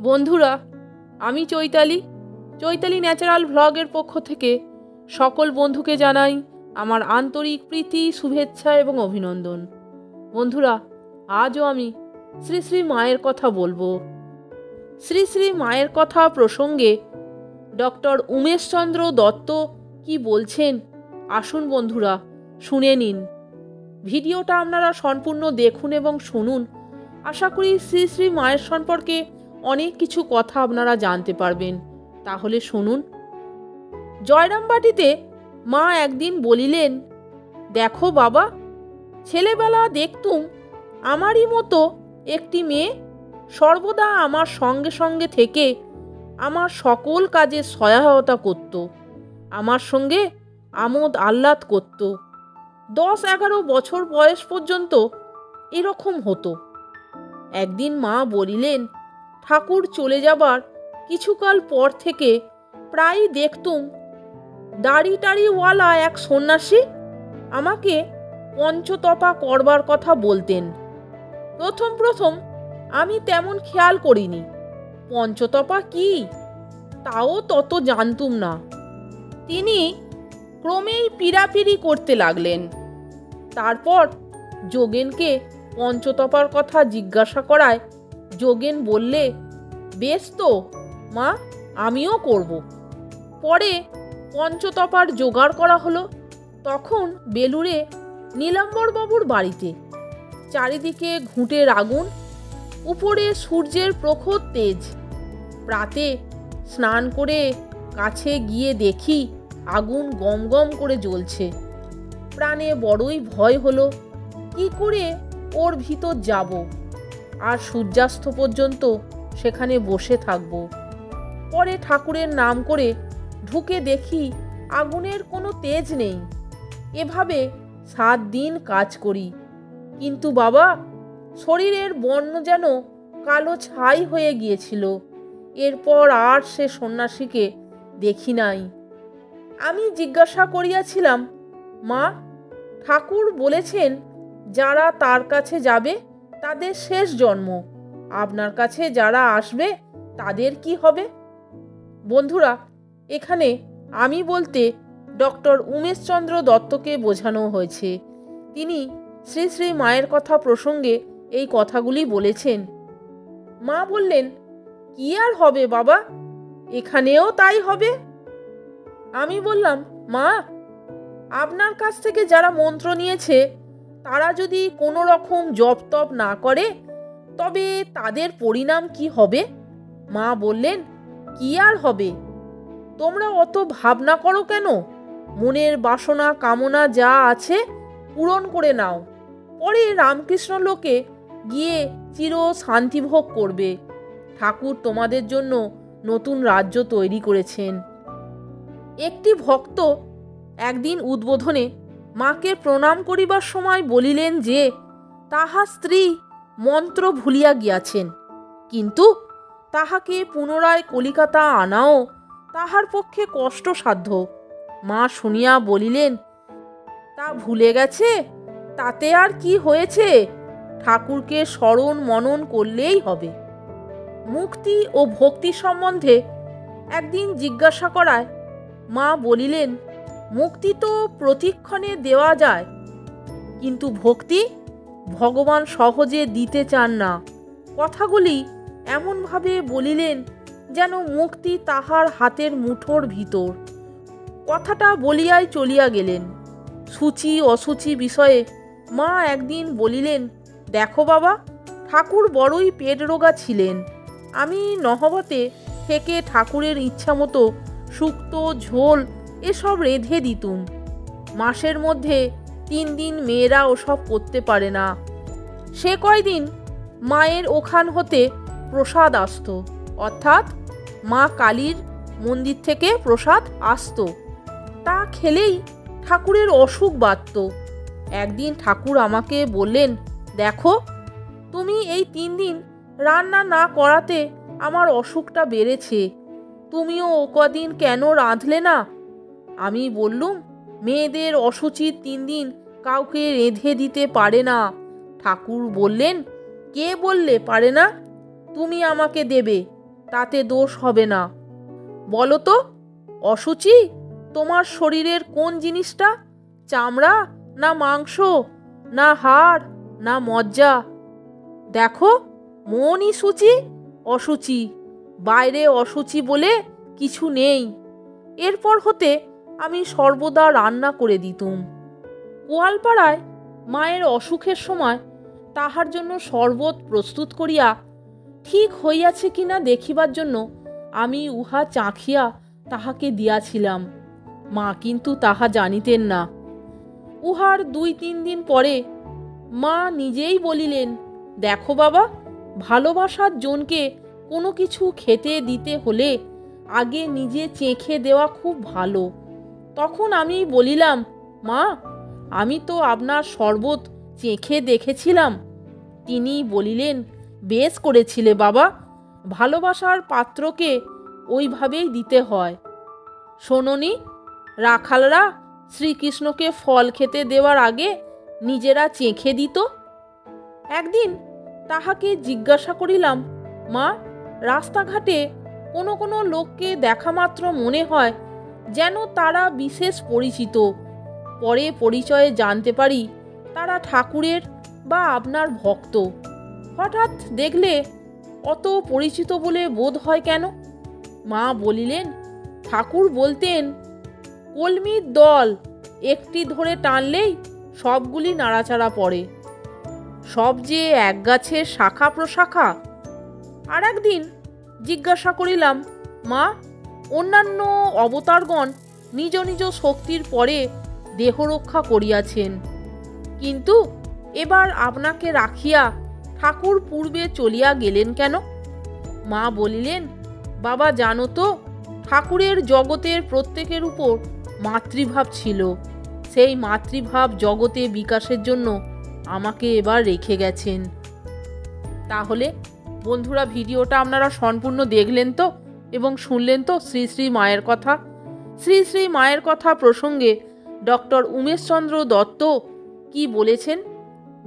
বন্ধুরা, আমি চৈতালি ন্যাচারাল ভ্লগের পক্ষ থেকে সকল বন্ধুকে জানাই আমার আন্তরিক প্রীতি, শুভেচ্ছা এবং অভিনন্দন। বন্ধুরা, আজও আমি শ্রী শ্রী মায়ের কথা বলবো। শ্রী শ্রী মায়ের কথা প্রসঙ্গে ডক্টর উমেশচন্দ্র দত্ত কি বলছেন, আসুন বন্ধুরা শুনে নিন। ভিডিওটা আপনারা সম্পূর্ণ দেখুন এবং শুনুন। আশা করি শ্রী শ্রী মায়ের সম্পর্কে অনেক কিছু কথা আপনারা জানতে পারবেন। তাহলে শুনুন। জয়রামবাটিতে মা একদিন বলিলেন, দেখো বাবা, ছেলেবেলা দেখতুম আমারই মতো একটি মেয়ে সর্বদা আমার সঙ্গে সঙ্গে থেকে আমার সকল কাজে সহায়তা করত, আমার সঙ্গে আমোদ আহ্লাদ করত। 10-11 বছর বয়স পর্যন্ত এরকম হতো। একদিন মা বলিলেন, ঠাকুর চলে যাবার কিছুকাল পর থেকে প্রায়ই দেখতুম দাড়ি টাড়িওয়ালা এক সন্ন্যাসী আমাকে পঞ্চতপা করবার কথা বলতেন। প্রথম আমি তেমন খেয়াল করিনি পঞ্চতপা কি, তাও তত জানতুম না। তিনি ক্রমেই পীড়াপিড়ি করতে লাগলেন। তারপর যোগেনকে পঞ্চতপার কথা জিজ্ঞাসা করায় যোগেন বললে, বেশ তো মা, আমিও করব। পরে পঞ্চতপার জোগাড় করা হলো। তখন বেলুড়ে নীলাম্বরবাবুর বাড়িতে চারিদিকে ঘুঁটের আগুন, উপরে সূর্যের প্রখর তেজ। প্রাতে স্নান করে কাছে গিয়ে দেখি আগুন গম গম করে জ্বলছে। প্রাণে বড়ই ভয় হলো, কি করে ওর ভিতর যাব আর সূর্যাস্ত পর্যন্ত সেখানে বসে থাকব। পরে ঠাকুরের নাম করে ঢুকে দেখি আগুনের কোনো তেজ নেই। এভাবে 7 দিন কাজ করি, কিন্তু বাবা, শরীরের বর্ণ যেন কালো ছাই হয়ে গিয়েছিল। এরপর আর সে সন্ন্যাসীকে দেখি নাই। আমি জিজ্ঞাসা করিয়াছিলাম, মা, ঠাকুর বলেছেন যারা তার কাছে যাবে তাদের শেষ জন্ম, আপনার কাছে যারা আসবে তাদের কি হবে? বন্ধুরা, এখানে আমি বলতে ডক্টর উমেশচন্দ্র দত্তকে বোঝানো হয়েছে। তিনি শ্রী শ্রী মায়ের কথা প্রসঙ্গে এই কথাগুলি বলেছেন। মা বললেন, কি আর হবে বাবা, এখানেও তাই হবে। আমি বললাম, মা, আপনার কাছ থেকে যারা মন্ত্র নিয়েছে তারা যদি কোনো রকম জপ তপ না করে তবে তাদের পরিণাম কি হবে? মা বললেন, কি আর হবে, তোমরা অত ভাবনা করো কেন? মনের বাসনা কামনা যা আছে পূরণ করে নাও, পরে রামকৃষ্ণ লোকে গিয়ে চির শান্তিভোগ করবে। ঠাকুর তোমাদের জন্য নতুন রাজ্য তৈরি করেছেন। একটি ভক্ত একদিন উদ্বোধনে মাকে প্রণাম করিবার সময় বলিলেন যে তাহার স্ত্রী মন্ত্র ভুলিয়া গিয়াছেন, কিন্তু তাহাকে পুনরায় কলিকাতা আনাও তাহার পক্ষে কষ্টসাধ্য। মা শুনিয়া বলিলেন, তা ভুলে গেছে, তাতে আর কি হয়েছে, ঠাকুরকে স্মরণ মনন করলেই হবে। মুক্তি ও ভক্তি সম্বন্ধে একদিন জিজ্ঞাসা করায় মা বলিলেন, মুক্তি তো প্রতিক্ষণে দেওয়া যায়, কিন্তু ভক্তি ভগবান সহজে দিতে চান না। কথাগুলি এমনভাবে বলিলেন যেন মুক্তি তাহার হাতের মুঠোর ভিতর। কথাটা বলিয়াই চলিয়া গেলেন। সূচি অসুচি বিষয়ে মা একদিন বলিলেন, দেখো বাবা, ঠাকুর বড়ই পেট রোগা ছিলেন। আমি নহবতে থেকে ঠাকুরের ইচ্ছা মতো শুক্তো ঝোল এসব রেঁধে দিতুম। মাসের মধ্যে 3 দিন মেয়েরা ওসব করতে পারে না। সে কয়দিন মায়ের ওখান হতে প্রসাদ আসতো, অর্থাৎ মা কালীর মন্দির থেকে প্রসাদ আসতো। তা খেলেই ঠাকুরের অসুখ বাড়ত। একদিন ঠাকুর আমাকে বললেন, দেখো, তুমি এই 3 দিন রান্না না করাতে আমার অসুখটা বেড়েছে, তুমিও ও কদিন কেন রাঁধলে না? আমি বললুম, মেয়েদের অসুচির 3 দিন কাউকে রেঁধে দিতে পারে না। ঠাকুর বললেন, কে বললে পারে না? তুমি আমাকে দেবে। তাতে দোষ হবে না। বলো তো, অসুচি তোমার শরীরের কোন জিনিসটা? চামড়া, না মাংস, না হাড়, না মজ্জা? দেখো, মনই সূচি, অসুচি, বাইরে অসুচি বলে কিছু নেই। এরপর হতে আমি সর্বদা রান্না করে দিতুম। গোয়ালপাড়ায় মায়ের অসুখের সময় তাহার জন্য শরবত প্রস্তুত করিয়া ঠিক হইয়াছে কিনা দেখিবার জন্য আমি উহা চাখিয়া তাহাকে দিয়াছিলাম। মা কিন্তু তাহা জানিতেন না। উহার 2-3 দিন পরে মা নিজেই বলিলেন, দেখো বাবা, ভালোবাসার জনকে কোনো কিছু খেতে দিতে হলে আগে নিজে চেখে দেওয়া খুব ভালো। তখন আমি বলিলাম, মা, আমি তো আপনার শরবত চেখে দেখেছিলাম। তিনি বলিলেন, বেশ করেছিলে বাবা, ভালোবাসার পাত্রকে ওইভাবেই দিতে হয়। শোনোনি, রাখালরা শ্রীকৃষ্ণকে ফল খেতে দেওয়ার আগে নিজেরা চেখে দিত। একদিন তাহাকে জিজ্ঞাসা করিলাম, মা, রাস্তাঘাটে কোনো কোনো লোককে দেখা মাত্র মনে হয় যেন তারা বিশেষ পরিচিত। পরে পরিচয়ে জানতে পারি তারা ঠাকুরের বা আপনার ভক্ত। হঠাৎ দেখলে অত পরিচিত বলে বোধ হয় কেন? মা বলিলেন, ঠাকুর বলতেন, কলমির দল একটি ধরে টানলেই সবগুলি নাড়াচাড়া পড়ে। সব যে এক গাছের শাখা প্রশাখা। আর একদিন জিজ্ঞাসা করিলাম, মা, অন্যান্য অবতারগণ নিজ নিজ শক্তির পরে দেহ রক্ষা করিয়াছেন, কিন্তু এবার আপনাকে রাখিয়া ঠাকুর পূর্বে চলিয়া গেলেন কেন? মা বলিলেন, বাবা, জানো তো, ঠাকুরের জগতের প্রত্যেকের উপর মাতৃভাব ছিল। সেই মাতৃভাব জগতে বিকাশের জন্য আমাকে এবার রেখে গেছেন। তাহলে বন্ধুরা, ভিডিওটা আপনারা সম্পূর্ণ দেখলেন তো এবং শুনলেন তো শ্রী শ্রী মায়ের কথা। শ্রী শ্রী মায়ের কথা প্রসঙ্গে ডক্টর উমেশচন্দ্র দত্ত কি বলেছেন।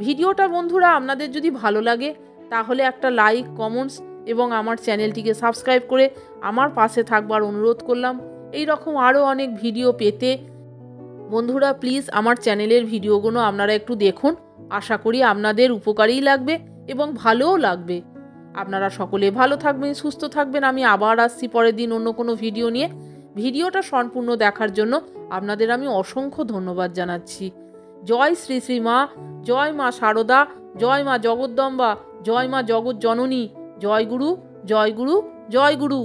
ভিডিওটা বন্ধুরা আপনাদের যদি ভালো লাগে তাহলে একটা লাইক, কমেন্টস এবং আমার চ্যানেলটিকে সাবস্ক্রাইব করে আমার পাশে থাকবার অনুরোধ করলাম। এই রকম আরও অনেক ভিডিও পেতে বন্ধুরা প্লিজ আমার চ্যানেলের ভিডিওগুলো আপনারা একটু দেখুন। আশা করি আপনাদের উপকারেই লাগবে এবং ভালোও লাগবে। আপনারা সকলে ভালো থাকবেন, সুস্থ থাকবেন। আমি আবার আসছি পরের দিন অন্য কোনো ভিডিও নিয়ে। ভিডিওটা সম্পূর্ণ দেখার জন্য আপনাদের আমি অসংখ্য ধন্যবাদ জানাচ্ছি। জয় শ্রী শ্রী মা, জয় মা শারদা, জয় মা জগদ্দম্বা, জয় মা জগৎ জননী, জয় গুরু, জয় গুরু, জয় গুরু।